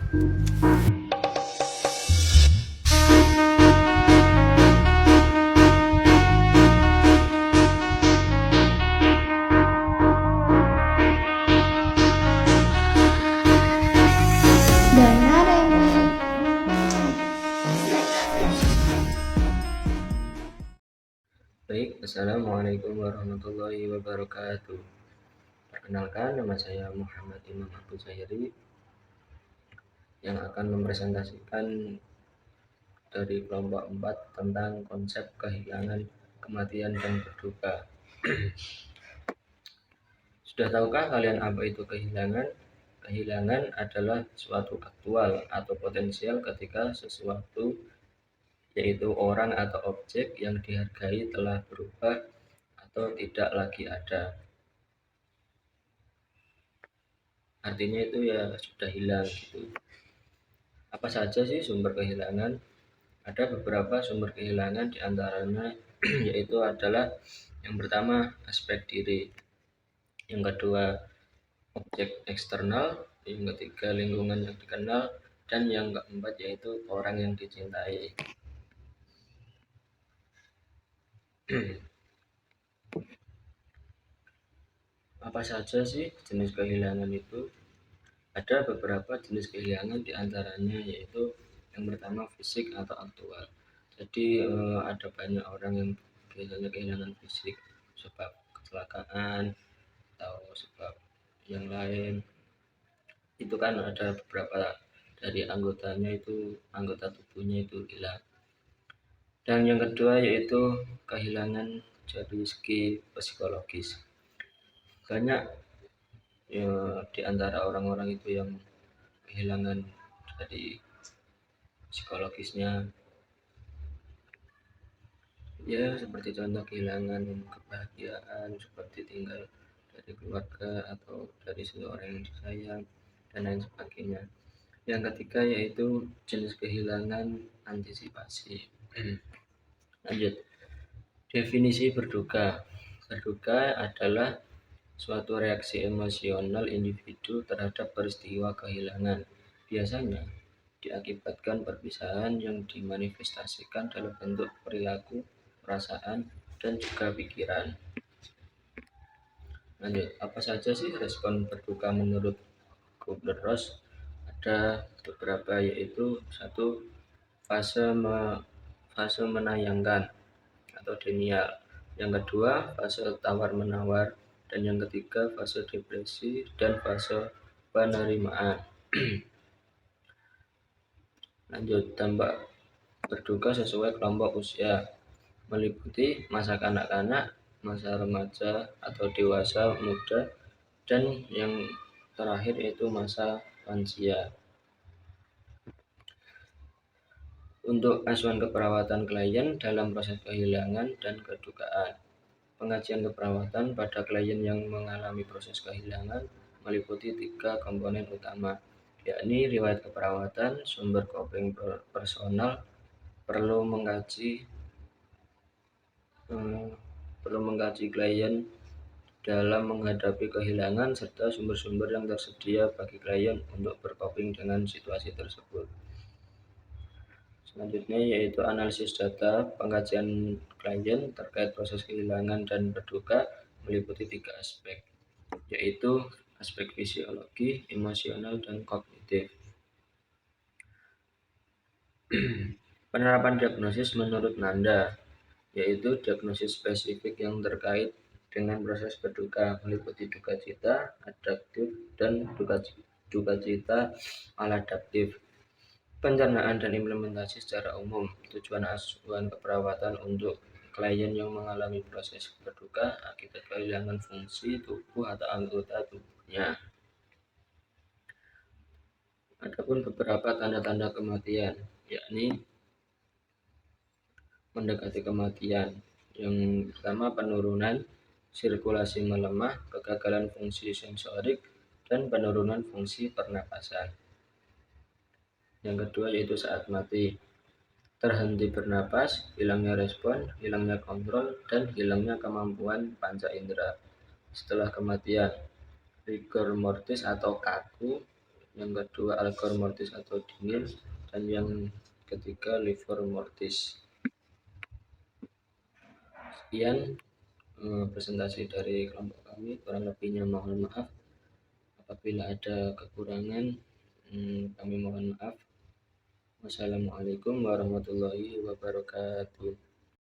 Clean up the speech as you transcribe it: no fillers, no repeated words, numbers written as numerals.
Baik, Assalamualaikum warahmatullahi wabarakatuh. Perkenalkan, nama saya Muhammad Imam Abdul Zairi yang akan mempresentasikan dari kelompok 4 tentang konsep kehilangan, kematian, dan berduka. Sudah tahukah kalian apa itu kehilangan? Kehilangan adalah suatu aktual atau potensial ketika sesuatu, yaitu orang atau objek yang dihargai, telah berubah atau tidak lagi ada. Artinya itu ya sudah hilang gitu. Apa saja sih sumber kehilangan? Ada beberapa sumber kehilangan, diantaranya yaitu adalah yang pertama aspek diri, yang kedua objek eksternal, yang ketiga lingkungan yang dikenal, dan yang keempat yaitu orang yang dicintai. Apa saja sih jenis kehilangan itu? Ada beberapa jenis kehilangan, diantaranya yaitu yang pertama fisik atau aktual. Jadi ada banyak orang yang biasanya kehilangan fisik sebab kecelakaan atau sebab yang lain. Itu kan ada beberapa dari anggota tubuhnya itu hilang. Dan yang kedua yaitu kehilangan dari segi psikologis. Banyak ya, di antara orang-orang itu yang kehilangan dari psikologisnya, ya seperti contoh kehilangan kebahagiaan seperti tinggal dari keluarga atau dari seseorang yang disayang dan lain sebagainya. Yang ketiga yaitu jenis kehilangan antisipasi. Lanjut, definisi berduka. Berduka adalah suatu reaksi emosional individu terhadap peristiwa kehilangan, biasanya diakibatkan perpisahan yang dimanifestasikan dalam bentuk perilaku, perasaan, dan juga pikiran. Lanjut, apa saja sih respon berduka menurut Kubler-Ross? Ada beberapa, yaitu satu, fase menayangkan atau denial. Yang kedua, fase tawar-menawar. Dan yang ketiga, fase depresi dan fase penerimaan. Lanjut, dampak berduka sesuai kelompok usia, meliputi masa kanak-kanak, masa remaja atau dewasa muda, dan yang terakhir yaitu masa lansia. Untuk asuhan keperawatan klien dalam proses kehilangan dan kedukaan. Pengajian keperawatan pada klien yang mengalami proses kehilangan meliputi 3 komponen utama, yakni riwayat keperawatan, sumber coping personal, perlu mengkaji klien dalam menghadapi kehilangan, serta sumber-sumber yang tersedia bagi klien untuk bercoping dengan situasi tersebut. Selanjutnya yaitu analisis data. Pengkajian klien terkait proses kehilangan dan berduka meliputi 3 aspek, yaitu aspek fisiologi, emosional, dan kognitif. Penerapan diagnosis menurut Nanda, yaitu diagnosis spesifik yang terkait dengan proses berduka, meliputi duka cita adaptif dan duka cita maladaptif. Pencernaan dan implementasi secara umum. Tujuan asuhan keperawatan untuk klien yang mengalami proses berduka akibat kehilangan fungsi tubuh atau anggota tubuhnya. Adapun beberapa tanda-tanda kematian, yakni mendekati kematian. Yang pertama, penurunan sirkulasi melemah, kegagalan fungsi sensorik, dan penurunan fungsi pernapasan. Yang kedua yaitu saat mati, terhenti bernapas, hilangnya respon, hilangnya kontrol, dan hilangnya kemampuan panca indera. Setelah kematian, rigor mortis atau kaku, yang kedua algor mortis atau dingin, dan yang ketiga livor mortis. Sekian presentasi dari kelompok kami, kurang lebihnya mohon maaf. Apabila ada kekurangan, kami mohon maaf. Wassalamualaikum warahmatullahi wabarakatuh.